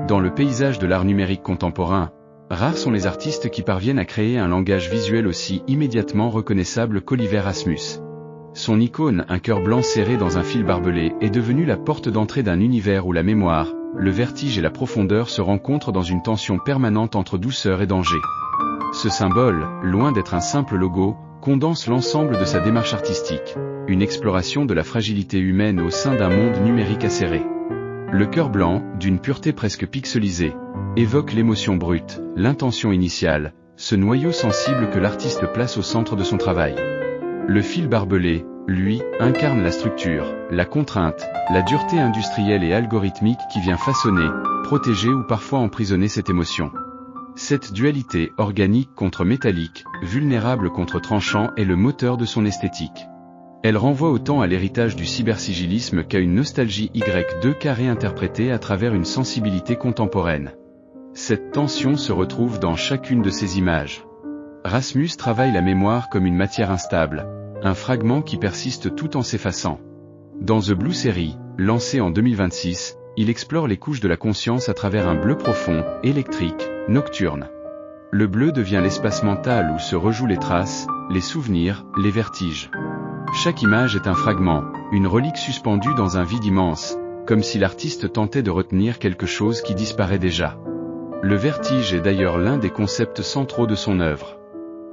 Dans le paysage de l'art numérique contemporain, rares sont les artistes qui parviennent à créer un langage visuel aussi immédiatement reconnaissable qu'Oliver Rasmus. Son icône, un cœur blanc serré dans un fil barbelé, est devenue la porte d'entrée d'un univers où la mémoire, le vertige et la profondeur se rencontrent dans une tension permanente entre douceur et danger. Ce symbole, loin d'être un simple logo, condense l'ensemble de sa démarche artistique, une exploration de la fragilité humaine au sein d'un monde numérique acéré. Le cœur blanc, d'une pureté presque pixelisée, évoque l'émotion brute, l'intention initiale, ce noyau sensible que l'artiste place au centre de son travail. Le fil barbelé, lui, incarne la structure, la contrainte, la dureté industrielle et algorithmique qui vient façonner, protéger ou parfois emprisonner cette émotion. Cette dualité organique contre métallique, vulnérable contre tranchant est le moteur de son esthétique. Elle renvoie autant à l'héritage du cybersigilisme qu'à une nostalgie Y2K réinterprétée à travers une sensibilité contemporaine. Cette tension se retrouve dans chacune de ces images. Rasmus travaille la mémoire comme une matière instable, un fragment qui persiste tout en s'effaçant. Dans The Blue Series, lancé en 2026, il explore les couches de la conscience à travers un bleu profond, électrique, nocturne. Le bleu devient l'espace mental où se rejouent les traces, les souvenirs, les vertiges. Chaque image est un fragment, une relique suspendue dans un vide immense, comme si l'artiste tentait de retenir quelque chose qui disparaît déjà. Le vertige est d'ailleurs l'un des concepts centraux de son œuvre.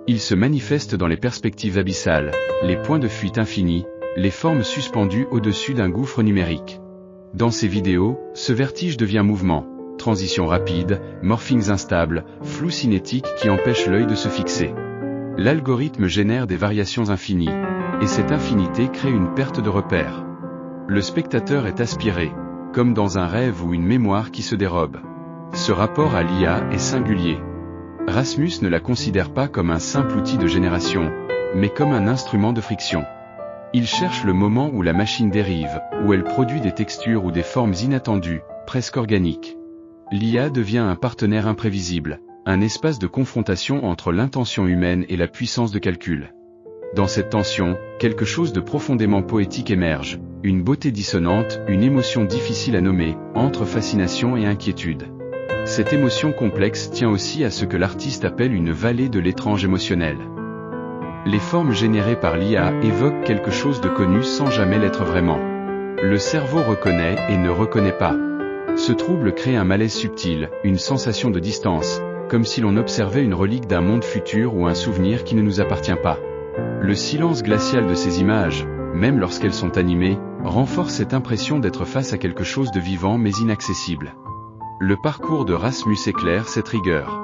Il se manifeste dans les perspectives abyssales, les points de fuite infinis, les formes suspendues au-dessus d'un gouffre numérique. Dans ses vidéos, ce vertige devient mouvement, transitions rapides, morphings instables, flou cinétique qui empêche l'œil de se fixer. L'algorithme génère des variations infinies, et cette infinité crée une perte de repère. Le spectateur est aspiré, comme dans un rêve ou une mémoire qui se dérobe. Ce rapport à l'IA est singulier. Rasmus ne la considère pas comme un simple outil de génération, mais comme un instrument de friction. Il cherche le moment où la machine dérive, où elle produit des textures ou des formes inattendues, presque organiques. L'IA devient un partenaire imprévisible, un espace de confrontation entre l'intention humaine et la puissance de calcul. Dans cette tension, quelque chose de profondément poétique émerge, une beauté dissonante, une émotion difficile à nommer, entre fascination et inquiétude. Cette émotion complexe tient aussi à ce que l'artiste appelle une vallée de l'étrange émotionnel. Les formes générées par l'IA évoquent quelque chose de connu sans jamais l'être vraiment. Le cerveau reconnaît et ne reconnaît pas. Ce trouble crée un malaise subtil, une sensation de distance, comme si l'on observait une relique d'un monde futur ou un souvenir qui ne nous appartient pas. Le silence glacial de ces images, même lorsqu'elles sont animées, renforce cette impression d'être face à quelque chose de vivant mais inaccessible. Le parcours de Rasmus éclaire cette rigueur.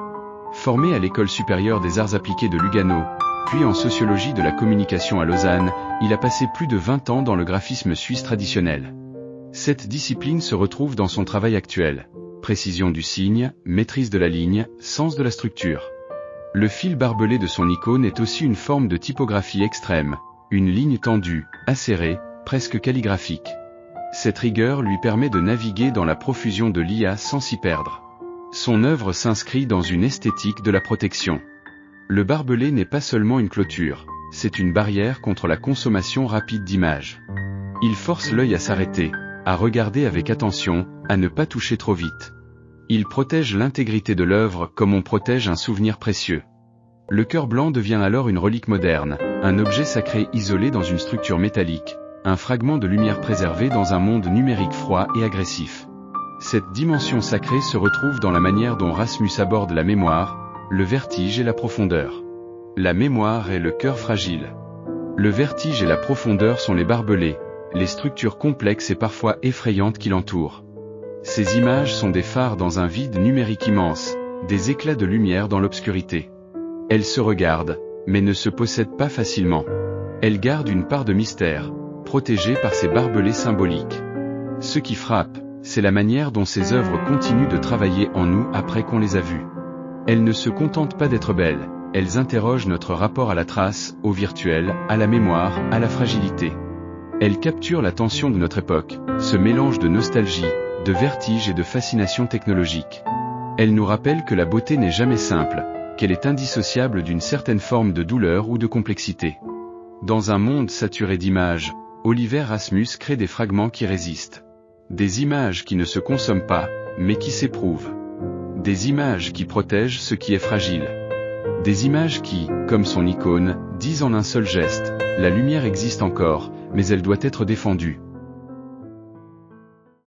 Formé à l'École supérieure des arts appliqués de Lugano, puis en sociologie de la communication à Lausanne, il a passé plus de 20 ans dans le graphisme suisse traditionnel. Cette discipline se retrouve dans son travail actuel. Précision du signe, maîtrise de la ligne, sens de la structure. Le fil barbelé de son icône est aussi une forme de typographie extrême, une ligne tendue, acérée, presque calligraphique. Cette rigueur lui permet de naviguer dans la profusion de l'IA sans s'y perdre. Son œuvre s'inscrit dans une esthétique de la protection. Le barbelé n'est pas seulement une clôture, c'est une barrière contre la consommation rapide d'images. Il force l'œil à s'arrêter, à regarder avec attention, à ne pas toucher trop vite. Il protège l'intégrité de l'œuvre comme on protège un souvenir précieux. Le cœur blanc devient alors une relique moderne, un objet sacré isolé dans une structure métallique, un fragment de lumière préservé dans un monde numérique froid et agressif. Cette dimension sacrée se retrouve dans la manière dont Rasmus aborde la mémoire, le vertige et la profondeur. La mémoire est le cœur fragile. Le vertige et la profondeur sont les barbelés, les structures complexes et parfois effrayantes qui l'entourent. Ces images sont des phares dans un vide numérique immense, des éclats de lumière dans l'obscurité. Elles se regardent, mais ne se possèdent pas facilement. Elles gardent une part de mystère, protégées par ces barbelés symboliques. Ce qui frappe, c'est la manière dont ces œuvres continuent de travailler en nous après qu'on les a vues. Elles ne se contentent pas d'être belles, elles interrogent notre rapport à la trace, au virtuel, à la mémoire, à la fragilité. Elles capturent l'attention de notre époque, ce mélange de nostalgie, de vertige et de fascination technologique. Elles nous rappellent que la beauté n'est jamais simple, qu'elle est indissociable d'une certaine forme de douleur ou de complexité. Dans un monde saturé d'images, Oliver Rasmus crée des fragments qui résistent. Des images qui ne se consomment pas, mais qui s'éprouve. Des images qui protègent ce qui est fragile. Des images qui, comme son icône, disent en un seul geste, la lumière existe encore, mais elle doit être défendue.